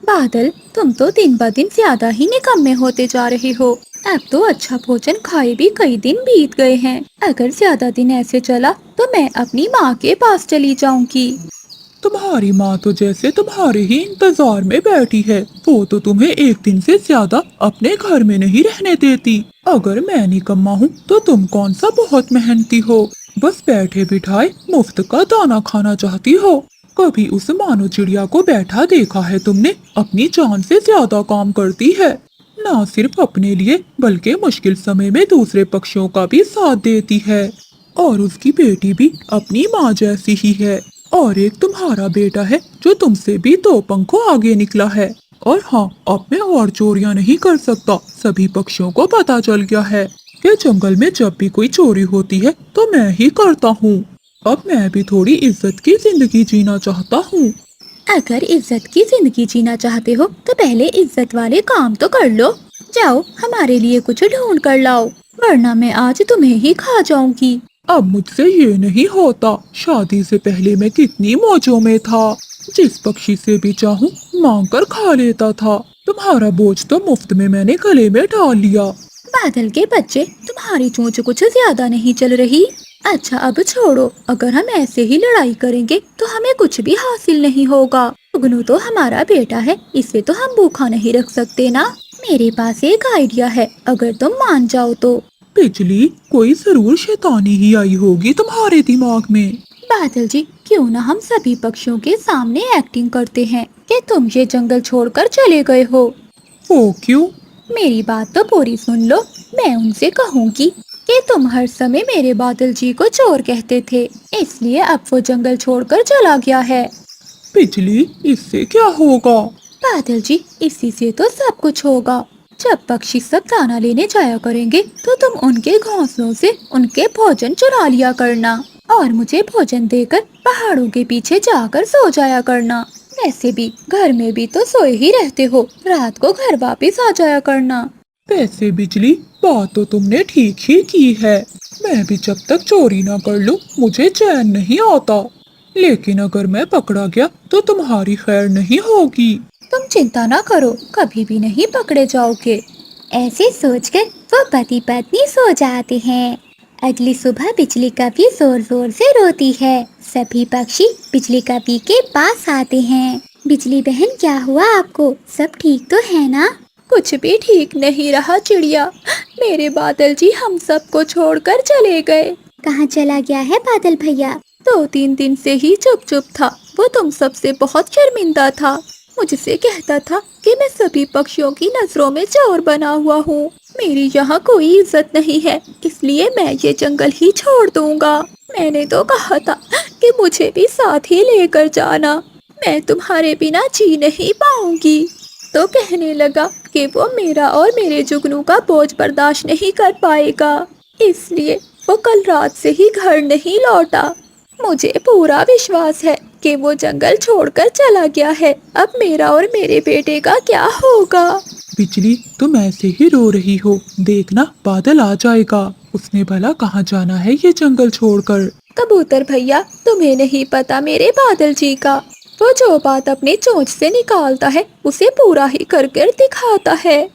बादल, तुम तो दिन ब दिन ज्यादा ही निकम्मे होते जा रहे हो। अब तो अच्छा भोजन खाए भी कई दिन बीत गए हैं। अगर ज्यादा दिन ऐसे चला तो मैं अपनी माँ के पास चली जाऊंगी। तुम्हारी माँ तो जैसे तुम्हारे ही इंतजार में बैठी है। वो तो तुम्हें एक दिन से ज्यादा अपने घर में नहीं रहने देती। अगर मैं निकम्मा हूँ तो तुम कौन सा बहुत मेहनती हो। बस बैठे बिठाए मुफ्त का दाना खाना चाहती हो। कभी उस मानो चिड़िया को बैठा देखा है तुमने? अपनी जान से ज्यादा काम करती है। ना सिर्फ अपने लिए बल्कि मुश्किल समय में दूसरे पक्षियों का भी साथ देती है। और उसकी बेटी भी अपनी माँ जैसी ही है। और एक तुम्हारा बेटा है जो तुमसे भी 2 पंखों आगे निकला है। और हाँ, अब मैं और चोरियां नहीं कर सकता। सभी पक्षियों को पता चल गया है कि जंगल में जब भी कोई चोरी होती है तो मैं ही करता हूँ। अब मैं भी थोड़ी इज्जत की जिंदगी जीना चाहता हूँ। अगर इज्जत की जिंदगी जीना चाहते हो तो पहले इज्जत वाले काम तो कर लो। जाओ, हमारे लिए कुछ ढूंढ कर लाओ, वरना मैं आज तुम्हें ही खा जाऊंगी। अब मुझसे ये नहीं होता। शादी से पहले मैं कितनी मौजों में था। जिस पक्षी से भी चाहूँ मांग कर खा लेता था। तुम्हारा बोझ तो मुफ्त में मैंने गले में डाल लिया। बादल के बच्चे, तुम्हारी चोंच कुछ ज्यादा नहीं चल रही? अच्छा अब छोड़ो, अगर हम ऐसे ही लड़ाई करेंगे तो हमें कुछ भी हासिल नहीं होगा। जुगनू तो हमारा बेटा है, इसे तो हम भूखा नहीं रख सकते ना। मेरे पास एक आइडिया है, अगर तुम मान जाओ तो। बिजली, कोई जरूर शैतानी ही आई होगी तुम्हारे दिमाग में। बादल जी, क्यों ना हम सभी पक्षियों के सामने एक्टिंग करते हैं कि तुम ये जंगल छोड़कर चले गए हो। वो क्यों? मेरी बात तो पूरी सुन लो। मैं उनसे कहूँगी कि तुम हर समय मेरे बादल जी को चोर कहते थे, इसलिए अब वो जंगल छोड़कर चला गया है। बिजली, इससे क्या होगा? बादल जी, इसी से तो सब कुछ होगा। जब पक्षी सब दाना लेने जाया करेंगे तो तुम उनके घोंसलों से उनके भोजन चुरा लिया करना और मुझे भोजन देकर पहाड़ों के पीछे जाकर सो जाया करना। वैसे भी घर में भी तो सोए ही रहते हो, रात को घर वापस आ जाया करना। वैसे बिजली, बात तो तुमने ठीक ही की है। मैं भी जब तक चोरी ना कर लूं मुझे चैन नहीं आता। लेकिन अगर मैं पकड़ा गया तो तुम्हारी खैर नहीं होगी। तुम चिंता ना करो, कभी भी नहीं पकड़े जाओगे। ऐसे सोचकर वो पति पत्नी सो जाते हैं। अगली सुबह बिजली कभी जोर जोर से रोती है। सभी पक्षी बिजली कभी के पास आते हैं। बिजली बहन, क्या हुआ आपको? सब ठीक तो है ना? कुछ भी ठीक नहीं रहा चिड़िया। मेरे बादल जी हम सबको छोड़कर चले गए। कहाँ चला गया है बादल भैया? 2-3 दिन से ही चुप चुप था। वो तुम सबसे बहुत शर्मिंदा था। मुझसे कहता था कि मैं सभी पक्षियों की नजरों में चोर बना हुआ हूँ। मेरी यहाँ कोई इज्जत नहीं है, इसलिए मैं ये जंगल ही छोड़ दूंगा। मैंने तो कहा था कि मुझे भी साथ ही लेकर जाना, मैं तुम्हारे बिना जी नहीं पाऊंगी। तो कहने लगा कि वो मेरा और मेरे जुगनू का बोझ बर्दाश्त नहीं कर पाएगा, इसलिए वो कल रात से ही घर नहीं लौटा। मुझे पूरा विश्वास है कि वो जंगल छोड़कर चला गया है। अब मेरा और मेरे बेटे का क्या होगा? बिजली, तुम ऐसे ही रो रही हो। देखना बादल आ जाएगा। उसने भला कहाँ जाना है ये जंगल छोड़कर। कबूतर भैया, तुम्हें नहीं पता मेरे बादल जी का। वो जो बात अपने चोंच से निकालता है उसे पूरा ही कर कर दिखाता है।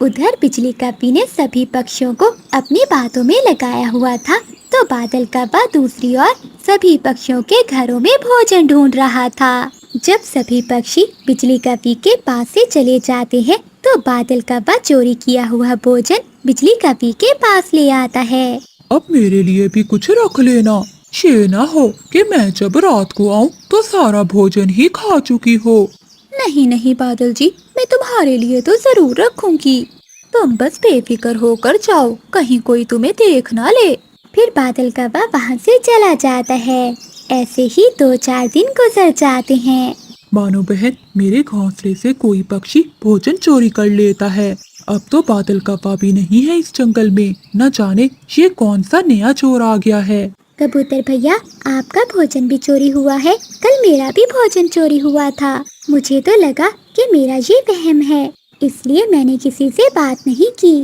उधर बिजली कप्पी ने सभी पक्षियों को अपनी बातों में लगाया हुआ था, तो बादल कब्बा दूसरी ओर सभी पक्षियों के घरों में भोजन ढूंढ रहा था। जब सभी पक्षी बिजली कप्पी के पास से चले जाते हैं तो बादल कब्बा चोरी किया हुआ भोजन बिजली कप्पी के पास ले आता है। अब मेरे लिए भी कुछ रख लेना। ये ना हो कि मैं जब रात को आऊं तो सारा भोजन ही खा चुकी हो। नहीं नहीं बादल जी, मैं तुम्हारे लिए तो जरूर रखूंगी। तुम बस बेफिक्र होकर जाओ, कहीं कोई तुम्हें देख ना ले। फिर बादल कब्बा वहाँ से चला जाता है। ऐसे ही 2-4 दिन गुजर जाते हैं। मानो बहन, मेरे घोंसले से कोई पक्षी भोजन चोरी कर लेता है। अब तो बादल कव्वा भी नहीं है इस जंगल में। न जाने ये कौन सा नया चोर आ गया है। कबूतर भैया, आपका भोजन भी चोरी हुआ है। कल मेरा भी भोजन चोरी हुआ था। मुझे तो लगा कि मेरा ये वहम है, इसलिए मैंने किसी से बात नहीं की।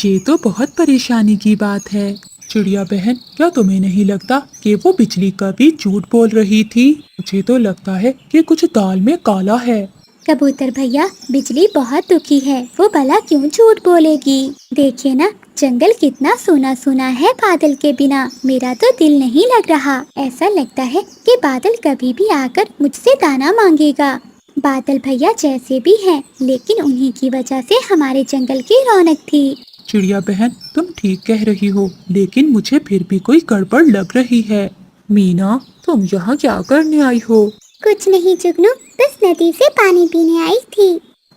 ये तो बहुत परेशानी की बात है। चिड़िया बहन, क्या तुम्हें नहीं लगता कि वो बिजली कभी झूठ बोल रही थी? मुझे तो लगता है कि कुछ दाल में काला है। कबूतर भैया, बिजली बहुत दुखी है, वो भला क्यों झूठ बोलेगी। देखिए ना, जंगल कितना सूना सूना है बादल के बिना। मेरा तो दिल नहीं लग रहा। ऐसा लगता है कि बादल कभी भी आकर मुझसे दाना मांगेगा। बादल भैया जैसे भी हैं, लेकिन उन्हीं की वजह से हमारे जंगल की रौनक थी। चिड़िया बहन, तुम ठीक कह रही हो, लेकिन मुझे फिर भी कोई गड़बड़ लग रही है। मीना, तुम यहाँ क्या करने आई हो? कुछ नहीं जुगनू, बस नदी से पानी पीने आई थी।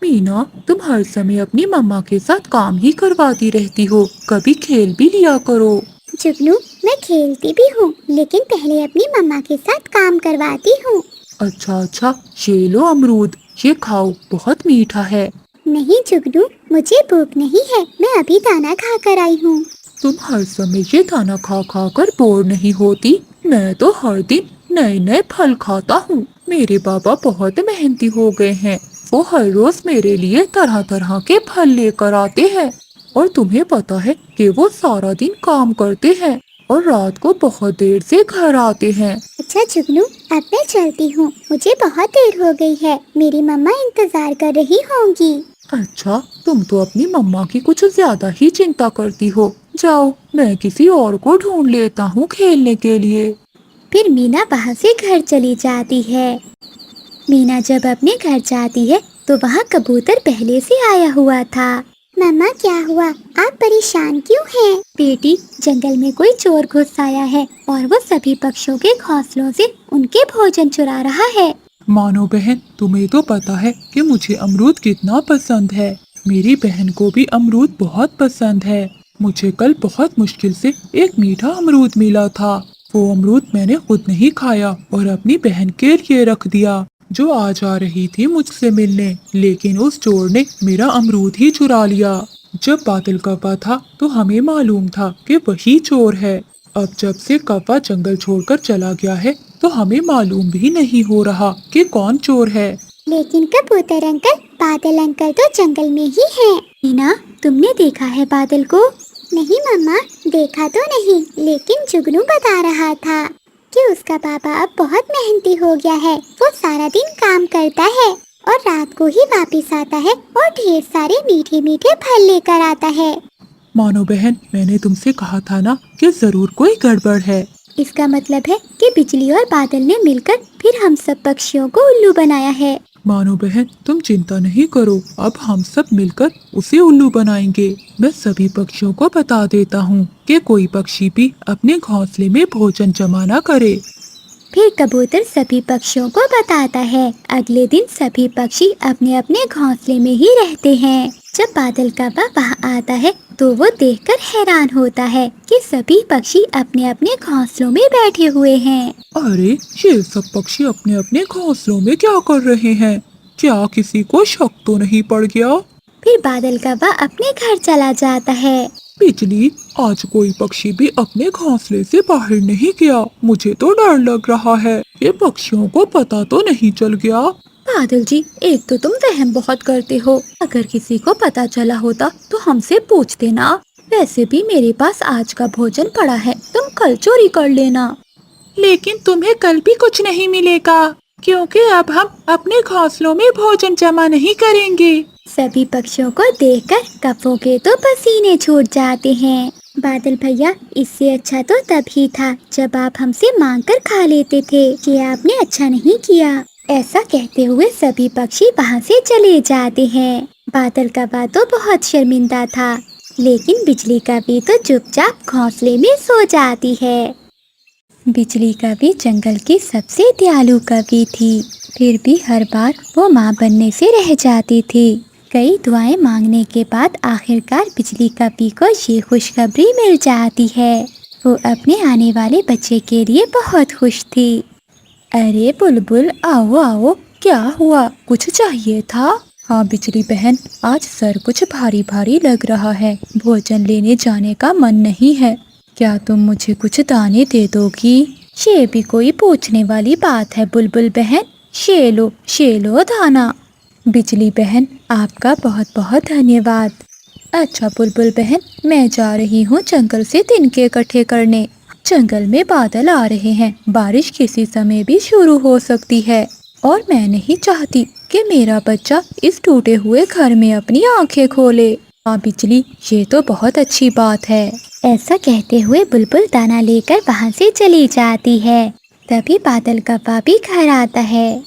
मीना, तुम हर समय अपनी मम्मा के साथ काम ही करवाती रहती हो, कभी खेल भी लिया करो। जुगनू, मैं खेलती भी हूँ, लेकिन पहले अपनी मम्मा के साथ काम करवाती हूँ। अच्छा अच्छा, ये लो अमरूद, ये खाओ, बहुत मीठा है। नहीं जुगनू, मुझे भूख नहीं है, मैं अभी दाना खा कर आई हूँ। तुम हर समय ये दाना खा खा कर बोर नहीं होती? मैं तो हर दिन नए नए फल खाता हूँ। मेरे पापा बहुत मेहनती हो गए हैं, वो हर रोज मेरे लिए तरह तरह के फल लेकर आते हैं। और तुम्हें पता है कि वो सारा दिन काम करते हैं और रात को बहुत देर से घर आते हैं। अच्छा जुगनू, अब मैं चलती हूँ, मुझे बहुत देर हो गई है, मेरी मम्मा इंतजार कर रही होंगी। अच्छा, तुम तो अपनी मम्मा की कुछ ज्यादा ही चिंता करती हो। जाओ, मैं किसी और को ढूंढ लेता हूँ खेलने के लिए। फिर मीना वहाँ से घर चली जाती है। मीना जब अपने घर जाती है तो वहाँ कबूतर पहले से आया हुआ था। मम्मा, क्या हुआ? आप परेशान क्यों हैं? बेटी, जंगल में कोई चोर घुस आया है और वो सभी पक्षियों के घोंसलों से उनके भोजन चुरा रहा है। मानो बहन, तुम्हें तो पता है कि मुझे अमरूद कितना पसंद है। मेरी बहन को भी अमरूद बहुत पसंद है। मुझे कल बहुत मुश्किल से एक मीठा अमरूद मिला था। वो अमरूद मैंने खुद नहीं खाया और अपनी बहन के लिए रख दिया, जो आज आ रही थी मुझसे मिलने। लेकिन उस चोर ने मेरा अमरूद ही चुरा लिया। जब बादल कौवा था तो हमें मालूम था कि वही चोर है। अब जब से कौवा जंगल छोड़कर चला गया है तो हमें मालूम भी नहीं हो रहा कि कौन चोर है। लेकिन कबूतर अंकल, बादल अंकल तो जंगल में ही हैं। मीना, तुमने देखा है बादल को? नहीं मम्मा, देखा तो नहीं, लेकिन जुगनू बता रहा था कि उसका पापा अब बहुत मेहनती हो गया है। वो सारा दिन काम करता है और रात को ही वापस आता है और ढेर सारे मीठे मीठे फल लेकर आता है। मानो बहन, मैंने तुमसे कहा था ना कि जरूर कोई गड़बड़ है। इसका मतलब है कि बिजली और बादल ने मिलकर फिर हम सब पक्षियों को उल्लू बनाया है। मानो बहन, तुम चिंता नहीं करो, अब हम सब मिलकर उसे उल्लू बनाएंगे। मैं सभी पक्षियों को बता देता हूँ कि कोई पक्षी भी अपने घोंसले में भोजन जमा न करे। फिर कबूतर सभी पक्षियों को बताता है। अगले दिन सभी पक्षी अपने अपने घोंसले में ही रहते हैं। जब बादल कौवा वहाँ आता है तो वो देखकर हैरान होता है कि सभी पक्षी अपने अपने घोंसलों में बैठे हुए हैं। अरे, ये सब पक्षी अपने अपने घोंसलों में क्या कर रहे हैं? क्या किसी को शक तो नहीं पड़ गया? फिर बादल कौवा अपने घर चला जाता है। बिजली, आज कोई पक्षी भी अपने घोंसले से बाहर नहीं गया। मुझे तो डर लग रहा है, ये पक्षियों को पता तो नहीं चल गया? बादल जी, एक तो तुम वहम बहुत करते हो। अगर किसी को पता चला होता तो हमसे पूछ देना। वैसे भी मेरे पास आज का भोजन पड़ा है, तुम कल चोरी कर लेना। लेकिन तुम्हें कल भी कुछ नहीं मिलेगा, क्योंकि अब हम अपने घोंसलों में भोजन जमा नहीं करेंगे। सभी पक्षियों को देखकर कौवों के तो पसीने छूट जाते हैं। बादल भैया, इससे अच्छा तो तब ही था जब आप हमसे मांग कर खा लेते थे। कि आपने अच्छा नहीं किया। ऐसा कहते हुए सभी पक्षी वहाँ से चले जाते हैं। बादल कौवा तो बहुत शर्मिंदा था, लेकिन बिजली कौवी तो चुपचाप घोंसले में सो जाती है। बिजली कौवी जंगल की सबसे दयालु कौवी थी, फिर भी हर बार वो माँ बनने से रह जाती थी। कई दुआएं मांगने के बाद आखिरकार बिजली कौवी को ये खुशखबरी मिल जाती है। वो अपने आने वाले बच्चे के लिए बहुत खुश थी। अरे बुलबुल, आओ आओ, क्या हुआ? कुछ चाहिए था? हाँ बिजली बहन, आज सर कुछ भारी भारी लग रहा है, भोजन लेने जाने का मन नहीं है। क्या तुम मुझे कुछ दाने दे दोगी? ये भी कोई पूछने वाली बात है बुलबुल बहन, ये लो दाना। बिजली बहन, आपका बहुत बहुत धन्यवाद। अच्छा बुलबुल बहन, मैं जा रही हूँ जंगल से तिनके इकट्ठे करने। जंगल में बादल आ रहे हैं, बारिश किसी समय भी शुरू हो सकती है। और मैं नहीं चाहती कि मेरा बच्चा इस टूटे हुए घर में अपनी आंखें खोले। हाँ बिजली, ये तो बहुत अच्छी बात है। ऐसा कहते हुए बुलबुल दाना लेकर वहाँ से चली जाती है। तभी बादल कौवा भी घर आता है।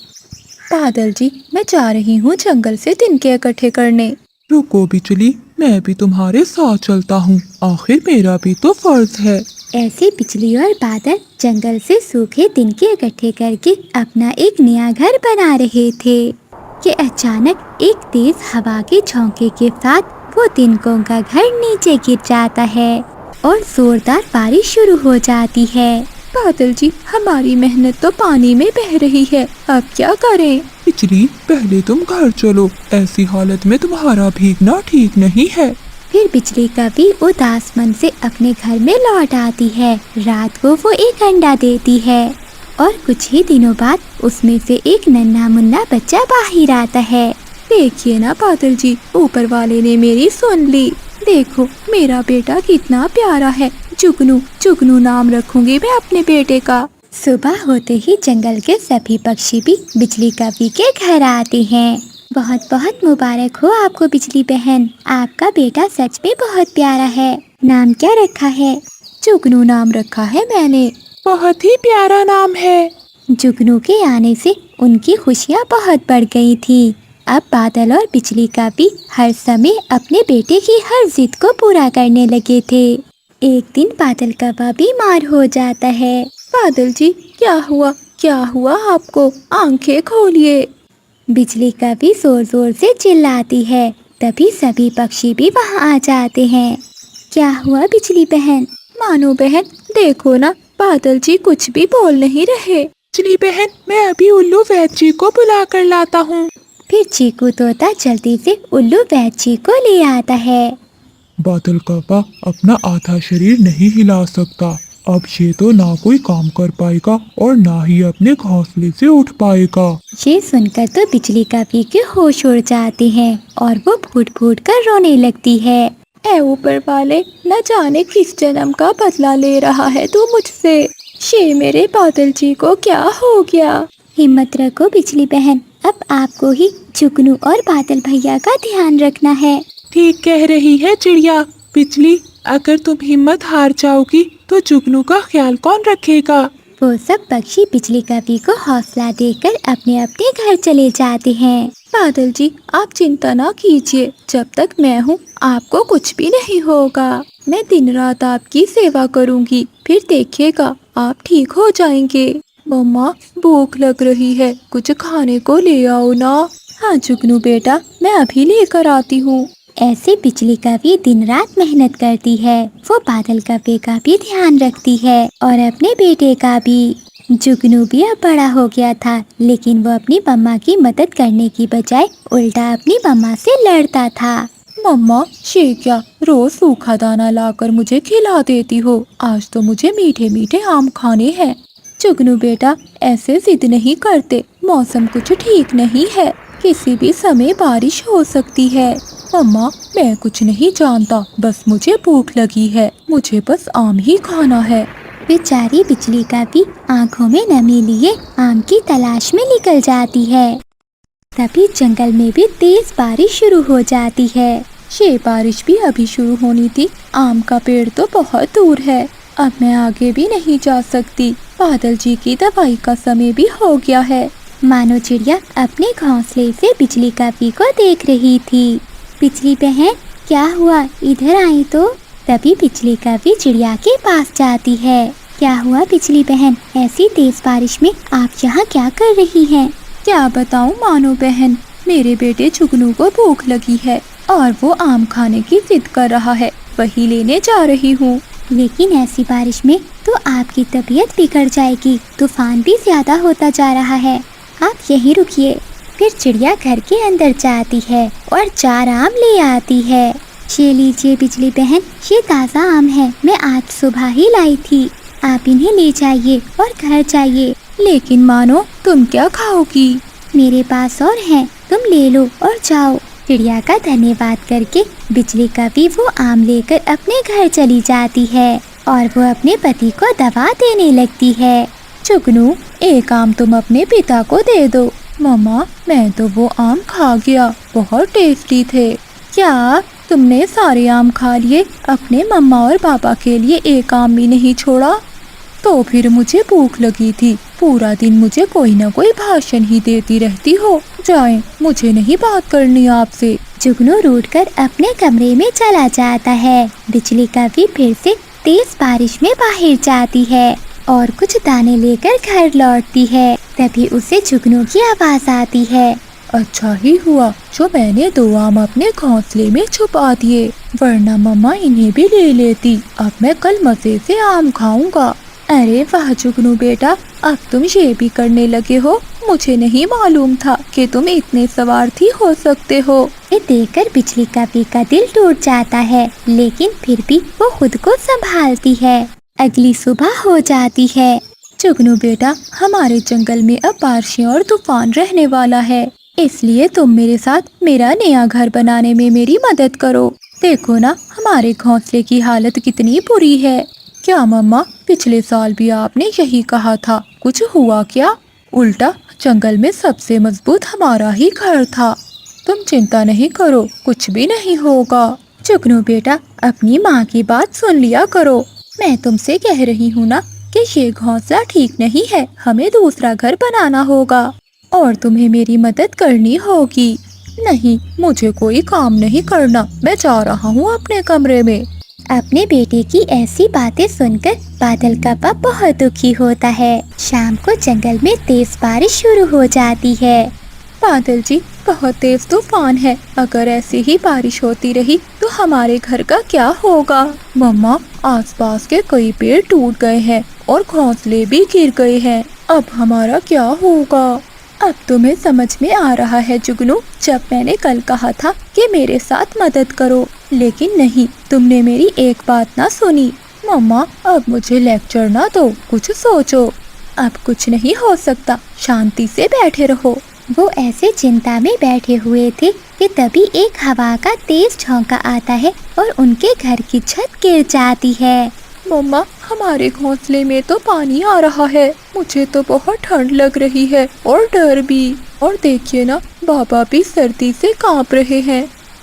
बादल जी, मैं जा रही हूँ जंगल से तिनके इकट्ठे करने। रुको बिजली, मैं भी तुम्हारे साथ चलता हूँ, आखिर मेरा भी तो फर्ज है। ऐसे बिजली और बादल जंगल से सूखे तिनके इकट्ठे करके अपना एक नया घर बना रहे थे कि अचानक एक तेज हवा के झोंके के साथ वो तिनकों का घर नीचे गिर जाता है और जोरदार बारिश शुरू हो जाती है। बादल जी, हमारी मेहनत तो पानी में बह रही है, अब क्या करें? बिजली, पहले तुम घर चलो, ऐसी हालत में तुम्हारा भीगना ठीक नहीं है। फिर बिजली कभी उदास मन से अपने घर में लौट आती है। रात को वो एक अंडा देती है और कुछ ही दिनों बाद उसमें से एक नन्हा मुन्ना बच्चा बाहर आता है। देखिए ना बादल जी, ऊपर वाले ने मेरी सुन ली। देखो मेरा बेटा कितना प्यारा है। जुगनू, जुगनू नाम रखूंगी मैं अपने बेटे का। सुबह होते ही जंगल के सभी पक्षी भी बिजली कवि के घर आते हैं। बहुत बहुत मुबारक हो आपको बिजली बहन, आपका बेटा सच में बहुत प्यारा है। नाम क्या रखा है? जुगनू नाम रखा है मैंने। बहुत ही प्यारा नाम है। जुगनू के आने से उनकी खुशियाँ बहुत बढ़ गई थी। अब बादल और बिजली का भी हर समय अपने बेटे की हर जिद को पूरा करने लगे थे। एक दिन बादल कौवा बीमार हो जाता है। बादल जी, क्या हुआ? क्या हुआ आपको? आंखें खोलिए। बिजली कभी जोर जोर से चिल्लाती है। तभी सभी पक्षी भी वहाँ आ जाते हैं। क्या हुआ बिजली बहन? मानो बहन, देखो ना, बादल जी कुछ भी बोल नहीं रहे। बिजली बहन, मैं अभी उल्लू वैद्य जी को बुला कर लाता हूँ। फिर चीकू तोता जल्दी से उल्लू वैद्य जी को ले आता है। बादल कौवा अपना आधा शरीर नहीं हिला सकता, अब ये तो ना कोई काम कर पाएगा और ना ही अपने घोंसले से उठ पाएगा। ये सुनकर तो बिजली कभी के होश उड़ जाते हैं और वो फूट फूट कर रोने लगती है। ऐ ऊपर वाले, न जाने किस जन्म का बदला ले रहा है तू मुझसे। ये मेरे बादल जी को क्या हो गया? हिम्मत रखो बिजली बहन, अब आपको ही जुगनू और बादल भैया का ध्यान रखना है। ठीक कह रही है चिड़िया। बिजली, अगर तुम हिम्मत हार जाओगी तो जुगनू का ख्याल कौन रखेगा? वो सब पक्षी बिजली कवि को हौसला देकर अपने अपने घर चले जाते हैं। बादल जी, आप चिंता ना कीजिए, जब तक मैं हूँ आपको कुछ भी नहीं होगा। मैं दिन रात आपकी सेवा करूँगी, फिर देखिएगा आप ठीक हो जाएंगे। मम्मा, भूख लग रही है, कुछ खाने को ले आओ ना। हाँ जुगनू बेटा, मैं अभी लेकर आती हूँ। ऐसे बिजली कवि दिन रात मेहनत करती है। वो बादल कवि का भी ध्यान रखती है और अपने बेटे का भी। जुगनू भी अब बड़ा हो गया था, लेकिन वो अपनी मम्मा की मदद करने की बजाय उल्टा अपनी मम्मा से लड़ता था। मम्मा, ये क्या रोज सूखा दाना लाकर मुझे खिला देती हो? आज तो मुझे मीठे मीठे आम खाने हैं। जुगनू बेटा, ऐसे जिद नहीं करते, मौसम कुछ ठीक नहीं है, किसी भी समय बारिश हो सकती है। मम्मा, मैं कुछ नहीं जानता, बस मुझे भूख लगी है, मुझे बस आम ही खाना है। बेचारी बिजली का भी आंखों में नमी लिए आम की तलाश में निकल जाती है। तभी जंगल में भी तेज बारिश शुरू हो जाती है। ये बारिश भी अभी शुरू होनी थी, आम का पेड़ तो बहुत दूर है, अब मैं आगे भी नहीं जा सकती। बादल जी की दवाई का समय भी हो गया है। मानो चिड़िया अपने घोंसले से बिजली कवि को देख रही थी। बिजली बहन, क्या हुआ? इधर आई तो। तभी बिजली कवि चिड़िया के पास जाती है। क्या हुआ बिजली बहन, ऐसी तेज बारिश में आप यहाँ क्या कर रही हैं? क्या बताऊँ मानो बहन, मेरे बेटे जुगनू को भूख लगी है और वो आम खाने की जिद कर रहा है, वही लेने जा रही हूँ। लेकिन ऐसी बारिश में तो आपकी तबीयत बिगड़ जाएगी, तूफान भी ज्यादा होता जा रहा है, आप यहीं रुकिए। फिर चिड़िया घर के अंदर जाती है और 4 आम ले आती है। ये लीजिए बिजली बहन, ये ताज़ा आम है, मैं आज सुबह ही लाई थी, आप इन्हें ले जाइए और घर जाइए। लेकिन मानो, तुम क्या खाओगी? मेरे पास और हैं, तुम ले लो और जाओ। चिड़िया का धन्यवाद करके बिजली कवि वो आम लेकर अपने घर चली जाती है और वो अपने पति को दवा देने लगती है। जुगनू, एक आम तुम अपने पिता को दे दो, मम्मा, मैं तो वो आम खा गया, बहुत टेस्टी थे। क्या तुमने सारे आम खा लिए? अपने मम्मा और पापा के लिए एक आम भी नहीं छोड़ा? तो फिर मुझे भूख लगी थी, पूरा दिन मुझे कोई ना कोई भाषण ही देती रहती हो। जाएं, मुझे नहीं बात करनी आपसे। जुगनू रूठकर अपने कमरे में चला जाता है। बिजली कभी फिर से तेज बारिश में बाहर जाती है और कुछ दाने लेकर घर लौटती है। तभी उसे जुगनू की आवाज आती है। अच्छा ही हुआ जो मैंने 2 आम अपने घोंसले में छुपा दिए, वरना मम्मा इन्हें भी ले लेती। अब मैं कल मजे से आम खाऊंगा। अरे वाह जुगनू बेटा, अब तुम ये भी करने लगे हो। मुझे नहीं मालूम था कि तुम इतने स्वार्थी हो सकते हो। ये देखकर बिजली कभी का दिल टूट जाता है, लेकिन फिर भी वो खुद को संभालती है। अगली सुबह हो जाती है। जुगनू बेटा, हमारे जंगल में अब बारिशें और तूफान रहने वाला है, इसलिए तुम मेरे साथ मेरा नया घर बनाने में मेरी मदद करो। देखो ना, हमारे घोंसले की हालत कितनी बुरी है। क्या मम्मा, पिछले साल भी आपने यही कहा था, कुछ हुआ क्या? उल्टा जंगल में सबसे मजबूत हमारा ही घर था। तुम चिंता नहीं करो, कुछ भी नहीं होगा। जुगनू बेटा, अपनी माँ की बात सुन लिया करो। मैं तुमसे कह रही हूँ ना कि ये घोंसला ठीक नहीं है, हमें दूसरा घर बनाना होगा और तुम्हें मेरी मदद करनी होगी। नहीं, मुझे कोई काम नहीं करना, मैं जा रहा हूँ अपने कमरे में। अपने बेटे की ऐसी बातें सुनकर बादल का बाप बहुत दुखी होता है। शाम को जंगल में तेज बारिश शुरू हो जाती है। बादल जी, बहुत तेज तूफान है, अगर ऐसी ही बारिश होती रही तो हमारे घर का क्या होगा? मम्मा, आसपास के कई पेड़ टूट गए हैं और घोंसले भी गिर गए हैं, अब हमारा क्या होगा? अब तुम्हें समझ में आ रहा है जुगनू, जब मैंने कल कहा था कि मेरे साथ मदद करो, लेकिन नहीं, तुमने मेरी एक बात ना सुनी। मम्मा, अब मुझे लेक्चर ना दो, कुछ सोचो। अब कुछ नहीं हो सकता, शांति से बैठे रहो। वो ऐसे चिंता में बैठे हुए थे कि तभी एक हवा का तेज झोंका आता है और उनके घर की छत गिर जाती है। मम्मा, हमारे घोंसले में तो पानी आ रहा है, मुझे तो बहुत ठंड लग रही है और डर भी। और देखिए ना, बाबा भी सर्दी से कांप रहे हैं।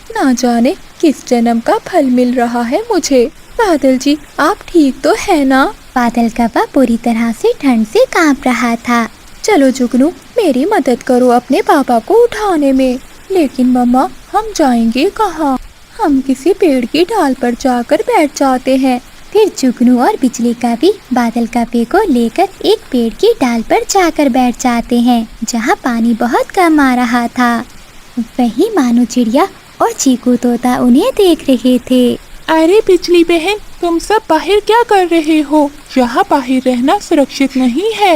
ना जाने किस जन्म का फल मिल रहा है मुझे। बादल जी, आप ठीक तो है ना? बादल का बाबा पूरी तरह से ठंड से कांप रहा था। चलो जुगनू, मेरी मदद करो अपने पापा को उठाने में। लेकिन मम्मा, हम जाएंगे कहाँ? हम किसी पेड़ की डाल पर जाकर बैठ जाते हैं। फिर जुगनू और बिजली का भी बादल का पे को लेकर एक पेड़ की डाल पर जाकर बैठ जाते हैं, जहाँ पानी बहुत कम आ रहा था। वहीं मानो चिड़िया और चीकू तोता उन्हें देख रहे थे। अरे बिजली बहन, तुम सब बाहर क्या कर रहे हो? यहाँ बाहर रहना सुरक्षित नहीं है।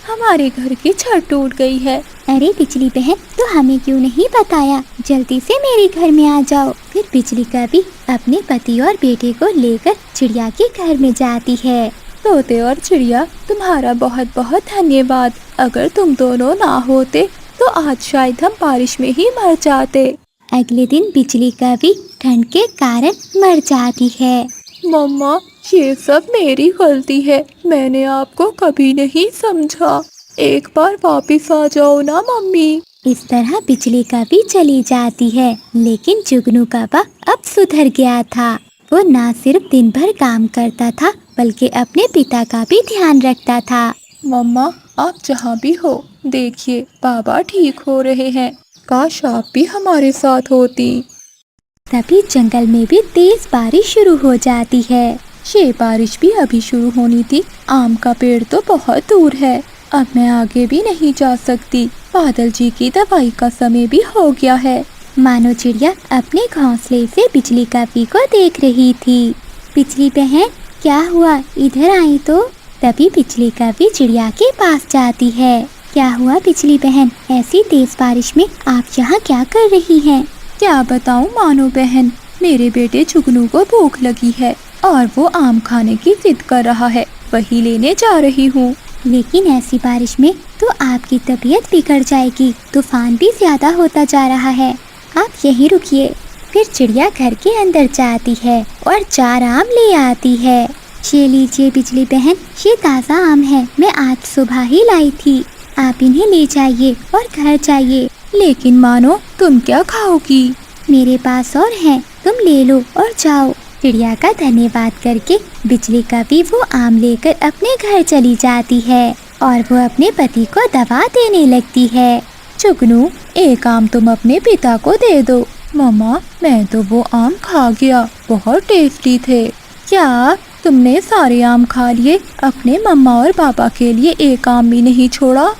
हमारे घर की छत टूट गई है। अरे बिजली बहन, तो हमें क्यों नहीं बताया? जल्दी से मेरे घर में आ जाओ। फिर बिजली का भी अपने पति और बेटे को लेकर चिड़िया के घर में जाती है। तोते और चिड़िया, तुम्हारा बहुत बहुत धन्यवाद। अगर तुम दोनों ना होते तो आज शायद हम बारिश में ही मर जाते। अगले दिन बिजली का भी ठंड के कारण मर जाती है। मम्मा, ये सब मेरी गलती है, मैंने आपको कभी नहीं समझा। एक बार वापस आ जाओ ना मम्मी। इस तरह बिजली का भी चली जाती है, लेकिन जुगनू का बा अब सुधर गया था। वो ना सिर्फ दिन भर काम करता था, बल्कि अपने पिता का भी ध्यान रखता था। मम्मा, आप जहाँ भी हो, देखिए बाबा ठीक हो रहे हैं। काश आप भी हमारे साथ होती। तभी जंगल में भी तेज बारिश शुरू हो जाती है। ये बारिश भी अभी शुरू होनी थी। आम का पेड़ तो बहुत दूर है, अब मैं आगे भी नहीं जा सकती। बादल जी की दवाई का समय भी हो गया है। मानो चिड़िया अपने घोंसले से बिजली काफी को देख रही थी। बिजली बहन, क्या हुआ? इधर आई तो। तभी बिजली काफी चिड़िया के पास जाती है। क्या हुआ बिजली बहन? ऐसी तेज बारिश में आप यहाँ क्या कर रही हैं? क्या बताऊँ मानो बहन, मेरे बेटे जुगनू को भूख लगी है और वो आम खाने की जिद कर रहा है, वही लेने जा रही हूँ। लेकिन ऐसी बारिश में तो आपकी तबीयत बिगड़ जाएगी, तूफान भी ज्यादा होता जा रहा है, आप यहीं रुकिए। फिर चिड़िया घर के अंदर जाती है और 4 आम ले आती है। ये लीजिए बिजली बहन, ये ताज़ा आम है, मैं आज सुबह ही लाई थी। आप इन्हें ले जाइए और घर जाइए। लेकिन मानो तुम क्या खाओगी? मेरे पास और हैं, तुम ले लो और जाओ। चिड़िया का धन्यवाद करके बिजली का भी वो आम लेकर अपने घर चली जाती है और वो अपने पति को दवा देने लगती है। जुगनू, एक आम तुम अपने पिता को दे दो। मम्मा, मैं तो वो आम खा गया, बहुत टेस्टी थे। क्या तुमने सारे आम खा लिए? अपने मम्मा और पापा के लिए एक आम भी नहीं छोड़ा?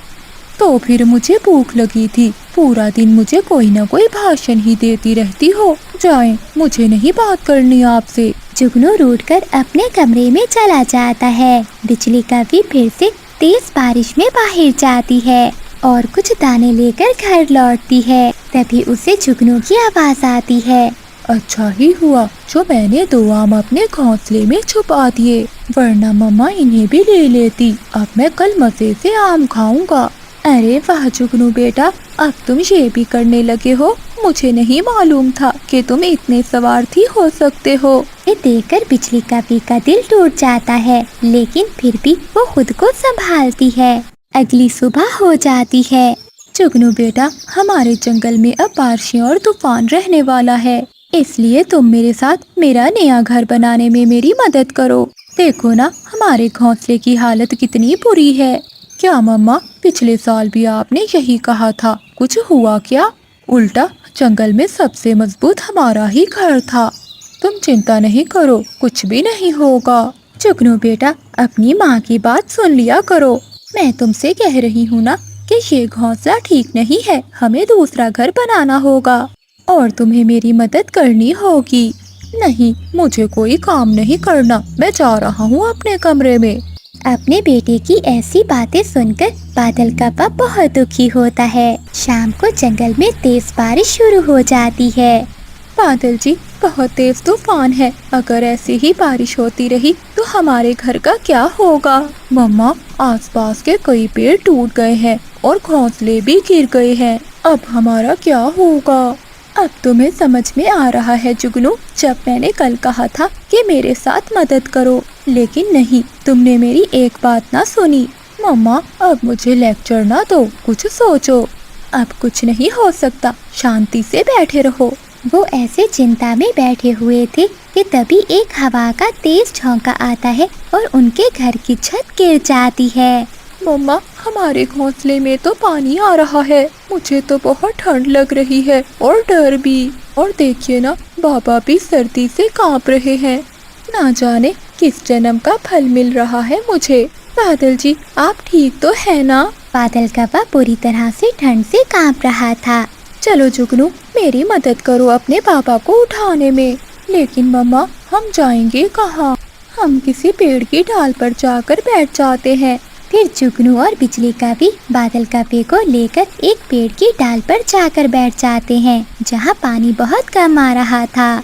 तो फिर मुझे भूख लगी थी, पूरा दिन मुझे कोई ना कोई भाषण ही देती रहती हो। जाएं, मुझे नहीं बात करनी आपसे। जुगनू रूठकर अपने कमरे में चला जाता है। बिजली का भी फिर से तेज बारिश में बाहर जाती है और कुछ दाने लेकर घर लौटती है। तभी उसे जुगनू की आवाज आती है। अच्छा ही हुआ जो मैंने 2 आम अपने घोंसले में छुपा दिए, वरना मम्मा इन्हें भी ले लेती। अब मैं कल मजे से आम खाऊंगा। अरे वाह जुगनू बेटा, अब तुम ये भी करने लगे हो। मुझे नहीं मालूम था कि तुम इतने स्वार्थी हो सकते हो। ये देखकर बिजली का भी का दिल टूट जाता है, लेकिन फिर भी वो खुद को संभालती है। अगली सुबह हो जाती है। जुगनू बेटा, हमारे जंगल में अब बारिशें और तूफान रहने वाला है, इसलिए तुम मेरे साथ मेरा नया घर बनाने में मेरी मदद करो। देखो ना, हमारे घोंसले की हालत कितनी बुरी है। क्या मम्मा, पिछले साल भी आपने यही कहा था, कुछ हुआ क्या? उल्टा जंगल में सबसे मजबूत हमारा ही घर था। तुम चिंता नहीं करो, कुछ भी नहीं होगा। जुगनू बेटा, अपनी माँ की बात सुन लिया करो। मैं तुमसे कह रही हूँ ना कि ये घोंसला ठीक नहीं है, हमें दूसरा घर बनाना होगा और तुम्हें मेरी मदद करनी होगी। नहीं, मुझे कोई काम नहीं करना, मैं जा रहा हूँ अपने कमरे में। अपने बेटे की ऐसी बातें सुनकर बादल का बाप बहुत दुखी होता है। शाम को जंगल में तेज बारिश शुरू हो जाती है। बादल जी, बहुत तेज तूफान है, अगर ऐसे ही बारिश होती रही तो हमारे घर का क्या होगा? मम्मा, आसपास के कई पेड़ टूट गए हैं और घोंसले भी गिर गए हैं, अब हमारा क्या होगा? अब तुम्हें समझ में आ रहा है जुगनू, जब मैंने कल कहा था कि मेरे साथ मदद करो, लेकिन नहीं, तुमने मेरी एक बात ना सुनी। मम्मा, अब मुझे लेक्चर ना दो, कुछ सोचो। अब कुछ नहीं हो सकता, शांति से बैठे रहो। वो ऐसे चिंता में बैठे हुए थे कि तभी एक हवा का तेज झोंका आता है और उनके घर की छत गिर जाती है। मम्मा, हमारे घोंसले में तो पानी आ रहा है, मुझे तो बहुत ठंड लग रही है और डर भी। और देखिए ना, बाबा भी सर्दी से कांप रहे हैं, ना जाने किस जन्म का फल मिल रहा है मुझे। बादल जी, आप ठीक तो है ना? बादल का बाप पूरी तरह से ठंड से कांप रहा था। चलो जुगनू, मेरी मदद करो अपने पापा को उठाने में। लेकिन मम्मा, हम जाएंगे कहाँ? हम किसी पेड़ की डाल पर जाकर बैठ जाते हैं। फिर जुगनू और बिजली का भी बादल का पे को लेकर एक पेड़ की डाल पर जाकर बैठ जाते हैं, जहाँ पानी बहुत कम आ रहा था।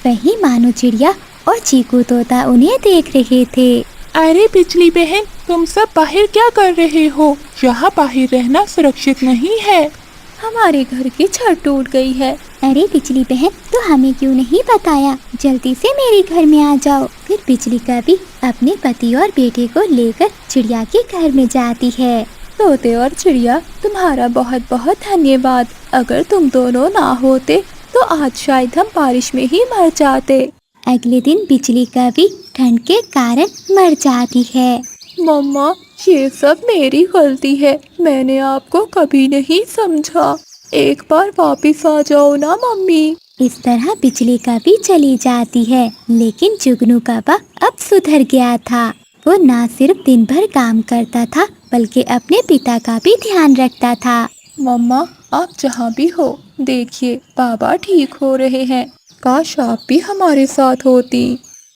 वहीं मानो चिड़िया और चीकू तोता उन्हें देख रहे थे। अरे बिजली बहन, तुम सब बाहर क्या कर रहे हो? यहाँ बाहर रहना सुरक्षित नहीं है, हमारे घर की छत टूट गई है। अरे बिजली बहन, तो हमें क्यों नहीं बताया? जल्दी से मेरे घर में आ जाओ। फिर बिजली का भी अपने पति और बेटे को लेकर चिड़िया के घर में जाती है। तोते और चिड़िया, तुम्हारा बहुत बहुत धन्यवाद। अगर तुम दोनों ना होते तो आज शायद हम बारिश में ही मर जाते। अगले दिन बिजली का भी ठंड के कारण मर जाती है। मम्मा, ये सब मेरी गलती है, मैंने आपको कभी नहीं समझा। एक बार वापस आ जाओ ना मम्मी। इस तरह बिजली का भी चली जाती है, लेकिन जुगनू का बाप अब सुधर गया था। वो न सिर्फ दिन भर काम करता था, बल्कि अपने पिता का भी ध्यान रखता था। मम्मा, आप जहाँ भी हो, देखिए बाबा ठीक हो रहे हैं। काश आप भी हमारे साथ होती।